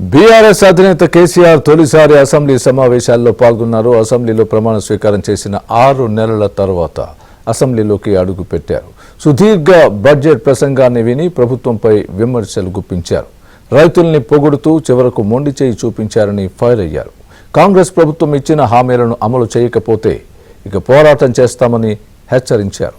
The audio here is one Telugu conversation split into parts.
బీఆర్ఎస్ అధినేత కేసీఆర్ తొలిసారి అసెంబ్లీ సమావేశాల్లో పాల్గొన్నారు. అసెంబ్లీలో ప్రమాణ స్వీకారం చేసిన 6 నెలల తర్వాత అసెంబ్లీలోకి అడుగు పెట్టారు. సుదీర్ఘ బడ్జెట్ ప్రసంగాన్ని విని ప్రభుత్వంపై విమర్శలు గుప్పించారు. రైతుల్ని పొగుడుతూ చివరకు మొండి చేయి చూపించారని ఫైర్ అయ్యారు. కాంగ్రెస్ ప్రభుత్వం ఇచ్చిన హామీలను అమలు చేయకపోతే ఇక పోరాటం చేస్తామని హెచ్చరించారు.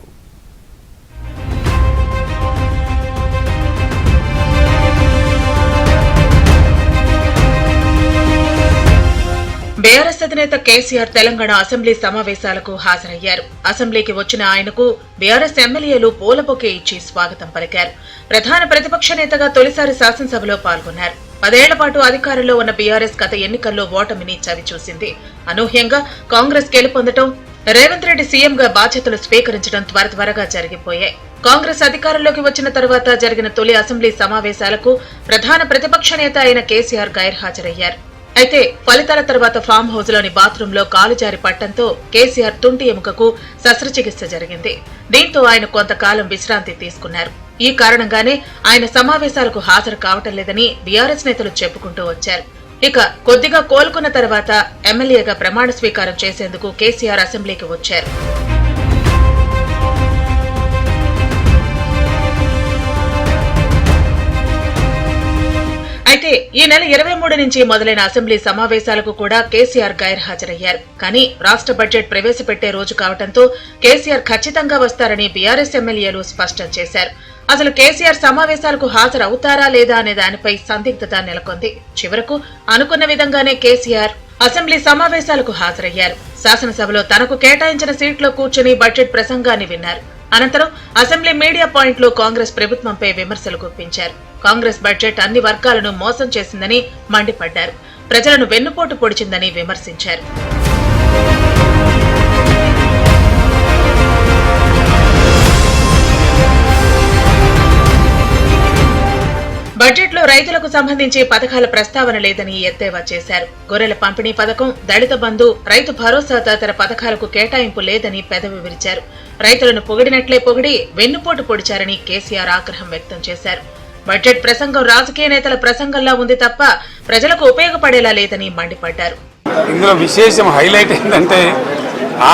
బీఆర్ఎస్ అధినేత కేసీఆర్ తెలంగాణ అసెంబ్లీ సమావేశాలకు హాజరయ్యారు. అసెంబ్లీకి వచ్చిన ఆయనకు బీఆర్ఎస్ ఎమ్మెల్యేలు పూల బొకే ఇచ్చి స్వాగతం పలికారు. ప్రధాన ప్రతిపక్ష నేతగా తొలిసారి శాసనసభలో పాల్గొన్నారు. 10 ఏళ్ల పాటు అధికారంలో ఉన్న బీఆర్ఎస్ గత ఎన్నికల్లో ఓటమిని చవిచూసింది. అనూహ్యంగా కాంగ్రెస్ గెలుపొందడం, రేవంత్ రెడ్డి సీఎంగా బాధ్యతలు స్వీకరించడం త్వరగా జరిగిపోయాయి. కాంగ్రెస్ అధికారంలోకి వచ్చిన తర్వాత జరిగిన తొలి అసెంబ్లీ సమావేశాలకు ప్రధాన ప్రతిపక్ష నేత అయిన కేసీఆర్ గైర్హాజరయ్యారు. అయితే ఫలితాల తర్వాత ఫామ్ హౌస్ లోని బాత్రూమ్ లో కాలు జారి పట్టడంతో కేసీఆర్ తుంటి ఎముకకు శస్త్రచికిత్స జరిగింది. దీంతో ఆయన కొంతకాలం విశ్రాంతి తీసుకున్నారు. ఈ కారణంగానే ఆయన సమావేశాలకు హాజరు కావటం లేదని బీఆర్ఎస్ నేతలు చెప్పుకుంటూ వచ్చారు. ఇక కొద్దిగా కోలుకున్న తర్వాత ఎమ్మెల్యేగా ప్రమాణ స్వీకారం చేసేందుకు కేసీఆర్ అసెంబ్లీకి వచ్చారు. అయితే ఈ నెల 23 నుంచి మొదలైన అసెంబ్లీ సమావేశాలకు కూడా కేసీఆర్ గైర్హాజరయ్యారు. కానీ రాష్ట్ర బడ్జెట్ ప్రవేశపెట్టే రోజు కావడంతో కేసీఆర్ ఖచ్చితంగా వస్తారని బీఆర్ఎస్ ఎమ్మెల్యేలు స్పష్టం చేశారు. అసలు కేసీఆర్ సమావేశాలకు హాజరవుతారా లేదా అనే దానిపై సందిగ్ధత నెలకొంది. చివరకు అనుకున్న విధంగానే కేసీఆర్ అసెంబ్లీ సమావేశాలకు హాజరయ్యారు. శాసనసభలో తనకు కేటాయించిన సీట్లో కూర్చుని బడ్జెట్ ప్రసంగాన్ని విన్నారు. అనంతరం అసెంబ్లీ మీడియా పాయింట్ లో కాంగ్రెస్ ప్రభుత్వంపై విమర్శలు గుప్పించారు. కాంగ్రెస్ బడ్జెట్ అన్ని వర్గాలను మోసం చేసిందని మండిపడ్డారు. ప్రజలను వెన్నుపోటు పొడిచిందని విమర్శించారు. బడ్జెట్ లో రైతులకు సంబంధించి పథకాల ప్రస్తావన లేదని ఎద్దేవా చేశారు. గొర్రెల పంపిణీ పథకం, దళిత బంధు, రైతు భరోసా తదితర పథకాలకు కేటాయింపు లేదని పెదవి విరిచారు. రైతులను పొగిడినట్లే పొగిడి వెన్నుపోటు పొడిచారని కేసీఆర్ ఆగ్రహం వ్యక్తం చేశారు. బడ్జెట్ ప్రసంగం రాజకీయ నేతల ప్రసంగంలా ఉంది తప్ప ప్రజలకు ఉపయోగపడేలా లేదని మండిపడ్డారు. ఇందులో విశేషం హైలైట్ ఏంటంటే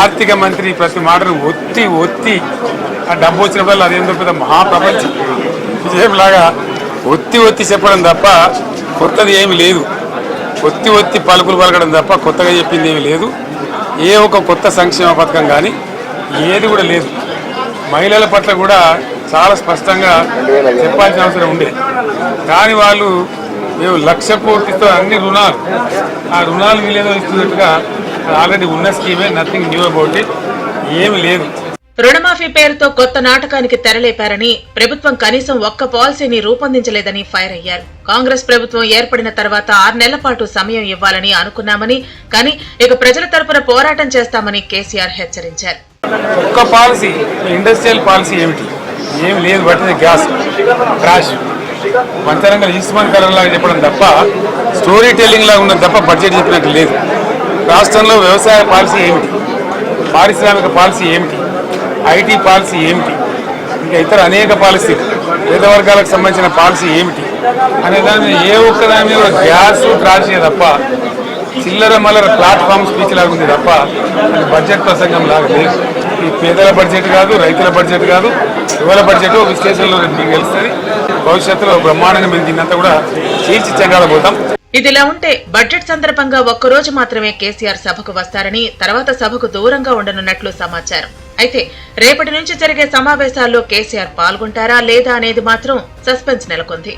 ఆర్థిక మంత్రి ప్రతి మాటను ఒత్తి ఆ డబ్బు వచ్చినప్పుడు అదేందో పెద్ద మహాప్రపంచం విజయంలాగా ఒత్తి చెప్పడం తప్ప కొత్తది ఏమి లేదు. ఒత్తి పలుకులు పలకడం తప్ప కొత్తగా చెప్పింది ఏమి లేదు. ఏ ఒక కొత్త సంక్షేమ పథకం కానీ ఏది కూడా లేదు. మహిళల పట్ల కూడా చాలా స్పష్టంగా చెప్పాల్సిన అవసరం ఉండే. కానీ వాళ్ళు మేము 1,00,000 కోట్లతో అన్ని రుణాలు, ఆ రుణాలు వీలేదో ఇస్తున్నట్టుగా ఆల్రెడీ ఉన్న స్కీమే, నథింగ్ న్యూ అబౌట్ ఇట్, ఏమి లేదు. రుణమాఫీ పేరుతో కొత్త నాటకానికి తెరలేపారని, ప్రభుత్వం కనీసం ఒక్క పాలసీని రూపొందించలేదని ఫైర్ అయ్యారు. కాంగ్రెస్ ప్రభుత్వం ఏర్పడిన తర్వాత 6 నెలల పాటు సమయం ఇవ్వాలని అనుకున్నామని, కానీ ఇక ప్రజల తరపున పోరాటం చేస్తామని కేసీఆర్ హెచ్చరించారు. ఒక్క పాలసీ, ఇండస్ట్రియల్ పాలసీ ఏమిటి? ఏమి లేదు. పట్టిన గ్యాస్ క్రాష్ మంతరంగా ఈస్మాన్ కలంలాగా చెప్పడం తప్ప, స్టోరీ టెల్లింగ్ లాగా ఉన్నది తప్ప బడ్జెట్ చెప్పినట్టు లేదు. రాష్ట్రంలో వ్యవసాయ పాలసీ ఏమిటి? పారిశ్రామిక పాలసీ ఏమిటి? ఐటీ పాలసీ ఏమిటి? ఇంకా ఇతర అనేక పాలసీలు, పేద వర్గాలకు సంబంధించిన పాలసీ ఏమిటి అనే దాని మీద ఏ ఒక్క దాని మీద గ్యాస్ క్రాషే తప్ప, చిల్లర మల్లర ప్లాట్ఫామ్ స్పీచ్ లాగా ఉంది తప్ప అది బడ్జెట్ ప్రసంగం లాగా లేదు. ఈ పేదల బడ్జెట్ కాదు, రైతుల బడ్జెట్ కాదు, యువల బడ్జెట్ విశ్లేషణలో మీకు తెలుస్తుంది. భవిష్యత్తులో బ్రహ్మాండంగా మేము దీన్నంతా కూడా చీల్చి చెంగాలబోతాం. ఇదిలా ఉంటే బడ్జెట్ సందర్భంగా ఒక్కరోజు మాత్రమే కేసీఆర్ సభకు వస్తారని, తర్వాత సభకు దూరంగా ఉండనున్నట్లు సమాచారం. అయితే రేపటి నుంచి జరిగే సమావేశాల్లో కేసీఆర్ పాల్గొంటారా లేదా అనేది మాత్రం సస్పెన్స్ నెలకొంది.